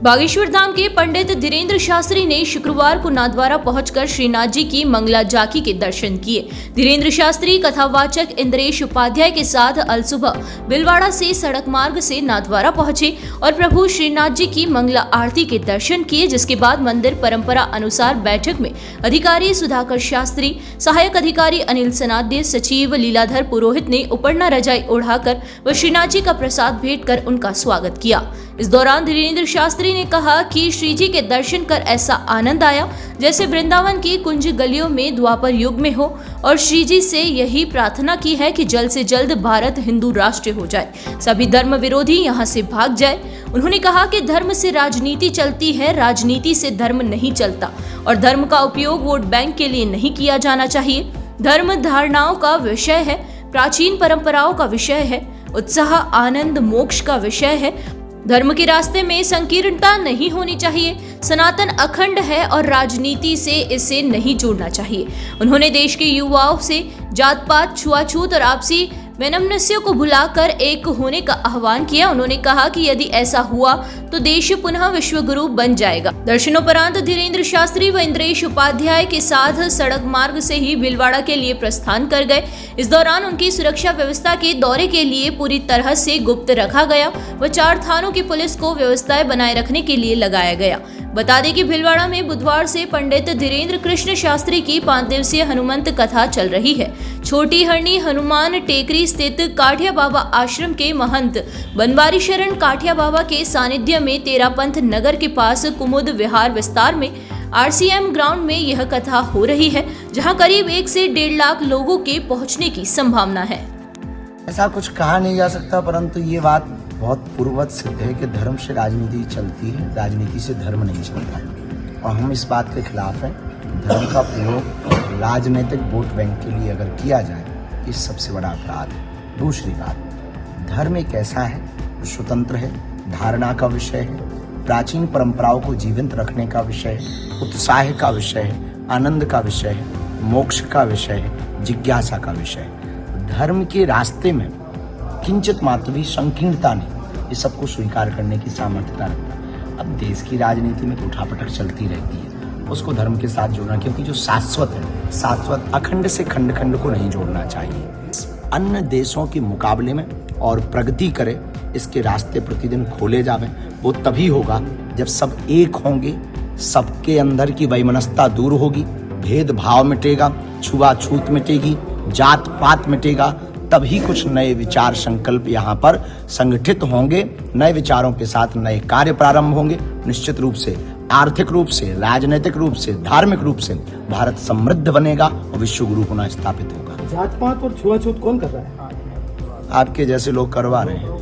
बागेश्वर धाम के पंडित धीरेन्द्र शास्त्री ने शुक्रवार को नाथद्वारा पहुंचकर श्रीनाथ जी की मंगला झांकी के दर्शन किए। धीरेन्द्र शास्त्री कथावाचक इंद्रेश उपाध्याय के साथ अलसुबह बिलवाड़ा से सड़क मार्ग से नाथद्वारा पहुंचे और प्रभु श्रीनाथ जी की मंगला आरती के दर्शन किए, जिसके बाद मंदिर परंपरा अनुसार बैठक में अधिकारी सुधाकर शास्त्री, सहायक अधिकारी अनिल सनाद्य, सचिव लीलाधर पुरोहित ने उपरना रजाई ओढ़ाकर व श्रीनाथ जी का प्रसाद भेंट कर उनका स्वागत किया। इस दौरान धीरेन्द्र शास्त्री ने कहा कि श्री जी के दर्शन कर ऐसा आनंद आया जैसे वृंदावन की कुंज गलियों में द्वापर युग में हो, और श्री जी से यही प्रार्थना की है कि जल्द से जल्द भारत हिंदू राष्ट्र हो जाए, सभी धर्म विरोधी यहाँ से भाग जाए। उन्होंने कहा कि धर्म से राजनीति चलती है, राजनीति से धर्म नहीं चलता, और धर्म का उपयोग वोट बैंक के लिए नहीं किया जाना चाहिए। धर्म धारणाओं का विषय है, प्राचीन परंपराओं का विषय है, उत्साह आनंद मोक्ष का विषय है। धर्म के रास्ते में संकीर्णता नहीं होनी चाहिए। सनातन अखंड है और राजनीति से इसे नहीं जोड़ना चाहिए। उन्होंने देश के युवाओं से जात पात, छुआछूत और आपसी वैमनस्यों को भुलाकर एक होने का आह्वान किया। उन्होंने कहा कि यदि ऐसा हुआ तो देश पुनः विश्वगुरु बन जाएगा। दर्शनोपरांत धीरेन्द्र शास्त्री व इंद्रेश उपाध्याय के साथ सड़क मार्ग से ही भीलवाड़ा के लिए प्रस्थान कर गए। इस दौरान उनकी सुरक्षा व्यवस्था के दौरे के लिए पूरी तरह से गुप्त रखा गया व 4 थानों की पुलिस को व्यवस्थाएं बनाए रखने के लिए लगाया गया। बता दें कि भीलवाड़ा में बुधवार से पंडित धीरेन्द्र कृष्ण शास्त्री की 5 दिवसीय हनुमंत कथा चल रही है। छोटी हरणी हनुमान टेकरी स्थित काठिया बाबा आश्रम के महंत बनवारी शरण काठिया बाबा के सानिध्य में तेरापंथ नगर के पास कुमुद विहार विस्तार में RCM ग्राउंड में यह कथा हो रही है, जहां करीब 1 से 1.5 लाख लोगों के पहुंचने की संभावना है। ऐसा कुछ कहा नहीं जा सकता, परंतु ये बात बहुत पूर्ववत सिद्ध है कि धर्म से राजनीति चलती है, राजनीति से धर्म नहीं चलता, और हम इस बात के खिलाफ हैं। धर्म का प्रयोग राजनीतिक वोट बैंक के लिए अगर किया जाए, ये सबसे बड़ा अपराध है। दूसरी बात, धर्म एक ऐसा है जो स्वतंत्र है, धारणा का विषय है, प्राचीन परंपराओं को जीवंत रखने का विषय है, उत्साह का विषय है, आनंद का विषय है, मोक्ष का विषय है, जिज्ञासा का विषय है। धर्म के रास्ते में किंचित मात्र भी संकीर्णता नहीं, इस सबको स्वीकार करने की सामर्थ्यता रखता है। अब देश की राजनीति में तो उठापटक चलती रहती है, उसको धर्म के साथ जोड़ना, क्योंकि जो शाश्वत है, शाश्वत अखंड से खंड खंड को नहीं जोड़ना चाहिए। अन्य देशों के मुकाबले में और प्रगति करे, इसके रास्ते प्रतिदिन खोले जावे। वो तभी होगा जब सब एक होंगे, सबके अंदर की वैमनस्यता दूर होगी, भेदभाव मिटेगा, छुआछूत मिटेगी, जात पात मिटेगा, तभी कुछ नए विचार संकल्प यहाँ पर संगठित होंगे। नए विचारों के साथ नए कार्य प्रारंभ होंगे। निश्चित रूप से आर्थिक रूप से, राजनीतिक रूप से, धार्मिक रूप से भारत समृद्ध बनेगा और विश्व गुरु पुनः स्थापित होगा। जात पात और छुआछूत कौन कर रहा है? आपके जैसे लोग करवा रहे हैं।